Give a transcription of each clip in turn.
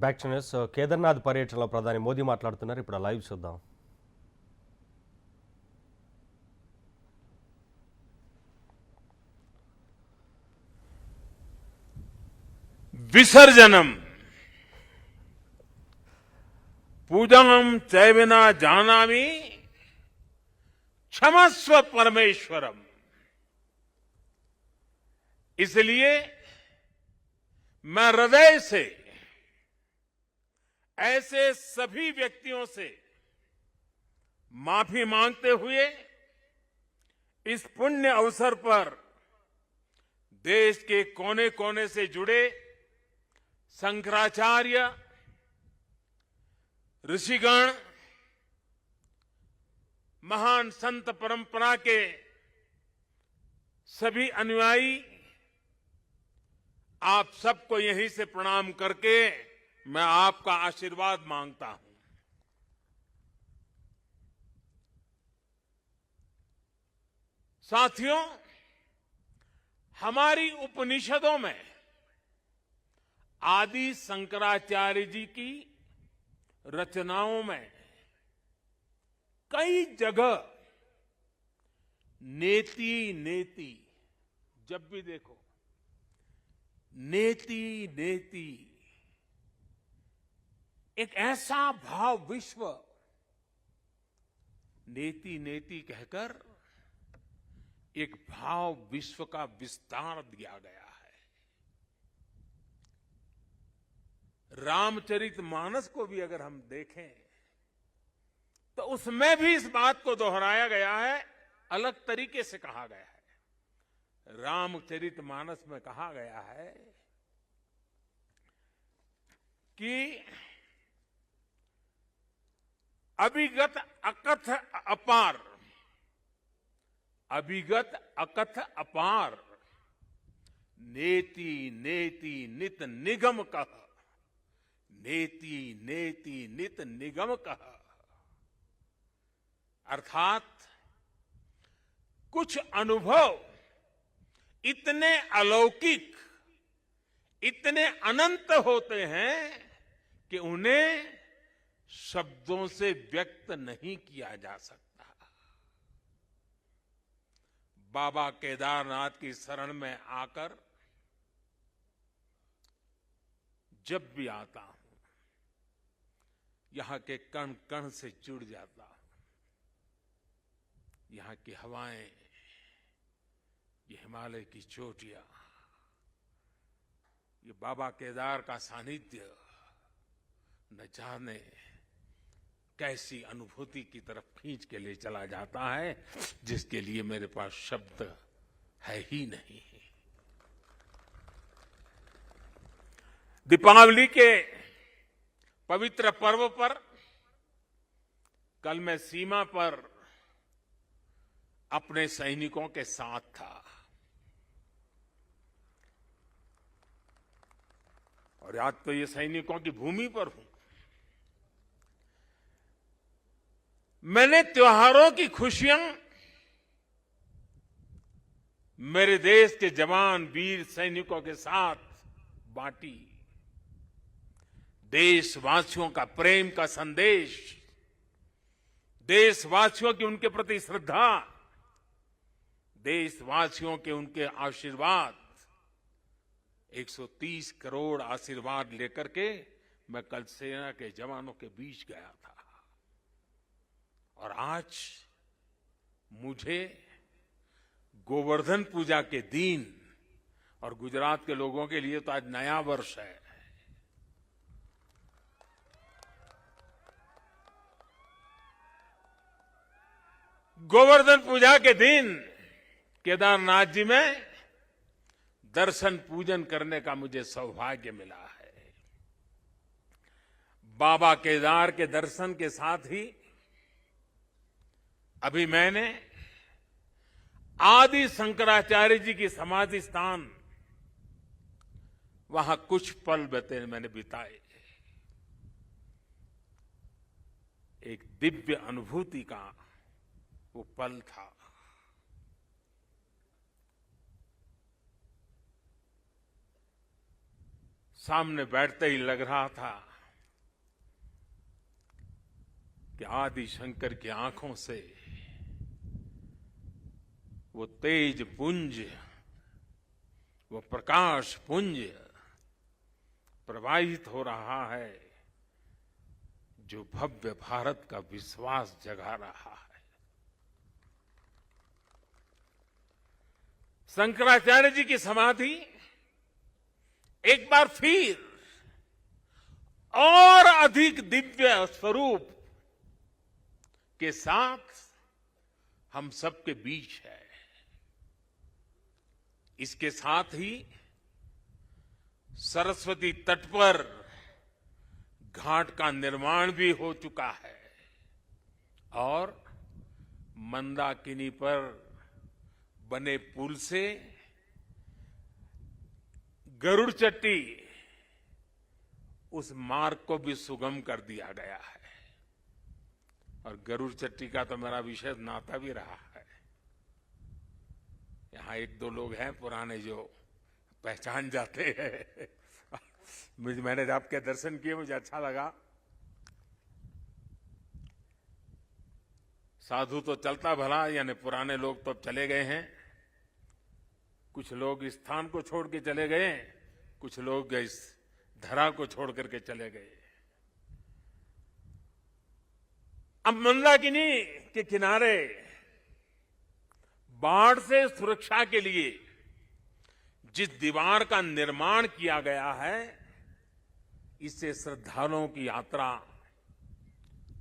Back to news. Kedarnath పర్యటనలో ప్రధాని మోదీ మాట్లాడుతున్నారు. ఇప్పుడు లైవ్ చూద్దాం. विसर्जनम पूजनम चैविना जानामि क्षमस्व परमेश्वरम। इसलिए मैं हृदय से ऐसे सभी व्यक्तियों से माफी मांगते हुए इस पुण्य अवसर पर देश के कोने कोने से जुड़े शंकराचार्य, ऋषिगण, महान संत परंपरा के सभी अनुयायी, आप सबको यहीं से प्रणाम करके मैं आपका आशीर्वाद मांगता हूं। साथियों, हमारी उपनिषदों में आदि शंकराचार्य जी की रचनाओं में कई जगह नेति नेति, जब भी देखो नेति नेति, एक ऐसा भाव विश्व नेति नेति कहकर एक भाव विश्व का विस्तार दिया गया है। रामचरितमानस को भी अगर हम देखें तो उसमें भी इस बात को दोहराया गया है, अलग तरीके से कहा गया है। रामचरितमानस में कहा गया है कि अभिगत अकथ अपार, अभिगत अकथ अपार, नेति नेति नित निगम कह, नेति नेति नित निगम कह। अर्थात कुछ अनुभव इतने अलौकिक, इतने अनंत होते हैं कि उन्हें शब्दों से व्यक्त नहीं किया जा सकता। बाबा केदारनाथ की शरण में आकर जब भी आता हूं, यहां के कण कण से जुड़ जाता हूं। यहां की हवाएं, ये हिमालय की चोटियां, ये बाबा केदार का सानिध्य न जाने कैसी अनुभूति की तरफ खींच के ले चला जाता है, जिसके लिए मेरे पास शब्द है ही नहीं। दीपावली के पवित्र पर्व पर कल मैं सीमा पर अपने सैनिकों के साथ था और आज तो ये सैनिकों की भूमि पर हूं। मैंने त्योहारों की खुशियां मेरे देश के जवान वीर सैनिकों के साथ बांटी। देशवासियों का प्रेम का संदेश, देशवासियों की उनके प्रति श्रद्धा, देशवासियों के उनके आशीर्वाद, 130 करोड़ आशीर्वाद लेकर के मैं कल सेना के जवानों के बीच गया था। और आज मुझे गोवर्धन पूजा के दिन, और गुजरात के लोगों के लिए तो आज नया वर्ष है, गोवर्धन पूजा के दिन केदारनाथ जी में दर्शन पूजन करने का मुझे सौभाग्य मिला है। बाबा केदार के दर्शन के साथ ही अभी मैंने आदि शंकराचार्य जी की समाधि स्थान, वहां कुछ पल मैंने बिताए। एक दिव्य अनुभूति का वो पल था। सामने बैठते ही लग रहा था कि आदि शंकर की आंखों से वो तेज पुंज, वो प्रकाश पुंज प्रवाहित हो रहा है जो भव्य भारत का विश्वास जगा रहा है। शंकराचार्य जी की समाधि एक बार फिर और अधिक दिव्य स्वरूप के साथ हम सबके बीच है। इसके साथ ही सरस्वती तट पर घाट का निर्माण भी हो चुका है और मंदाकिनी पर बने पुल से गरुड़ चट्टी उस मार्ग को भी सुगम कर दिया गया है। और गरुड़ चट्टी का तो मेरा विशेष नाता भी रहा है। यहाँ एक दो लोग हैं पुराने जो पहचान जाते हैं। मैंने आपके दर्शन किए, मुझे अच्छा लगा। साधु तो चलता भला, यानी पुराने लोग तो अब चले गए हैं। कुछ लोग इस स्थान को छोड़ के चले गए, कुछ लोग इस धरा को छोड़ करके चले गए। अब मंदाकिनी के किनारे बाढ़ से सुरक्षा के लिए जिस दीवार का निर्माण किया गया है, इससे श्रद्धालुओं की यात्रा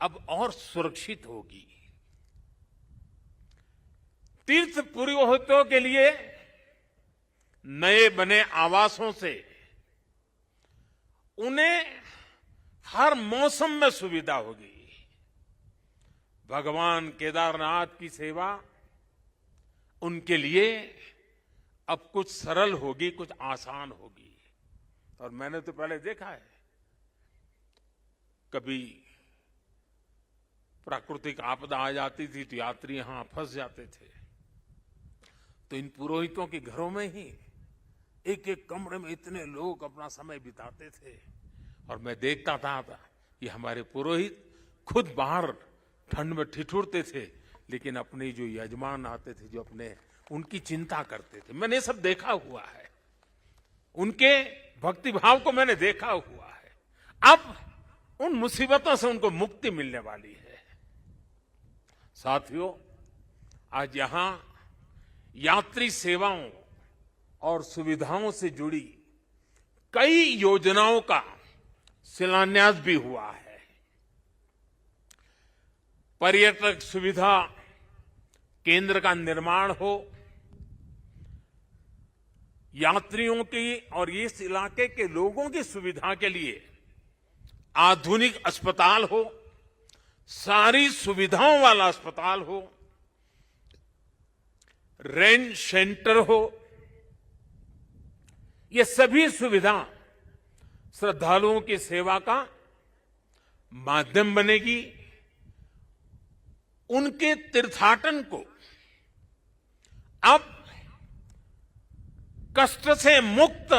अब और सुरक्षित होगी। तीर्थ पुरोहितों के लिए नए बने आवासों से उन्हें हर मौसम में सुविधा होगी। भगवान केदारनाथ की सेवा उनके लिए अब कुछ सरल होगी, कुछ आसान होगी। और मैंने तो पहले देखा है, कभी प्राकृतिक आपदा आ जाती थी तो यात्री यहां फंस जाते थे, तो इन पुरोहितों के घरों में ही एक एक कमरे में इतने लोग अपना समय बिताते थे। और मैं देखता था कि हमारे पुरोहित खुद बाहर ठंड में ठिठुरते थे, लेकिन अपने जो यजमान आते थे, जो अपने उनकी चिंता करते थे। मैंने सब देखा हुआ है, उनके भक्ति भाव को मैंने देखा हुआ है। अब उन मुसीबतों से उनको मुक्ति मिलने वाली है। साथियों, आज यहां यात्री सेवाओं और सुविधाओं से जुड़ी कई योजनाओं का शिलान्यास भी हुआ है। पर्यटक सुविधा केंद्र का निर्माण हो, यात्रियों की और इस इलाके के लोगों की सुविधा के लिए आधुनिक अस्पताल हो, सारी सुविधाओं वाला अस्पताल हो, रेंट सेंटर हो, ये सभी सुविधा श्रद्धालुओं की सेवा का माध्यम बनेगी। उनके तीर्थाटन को अब कष्ट से मुक्त,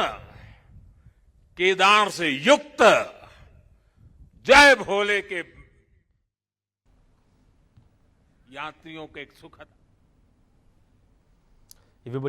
केदार से युक्त, जय भोले के यात्रियों को एक सुखद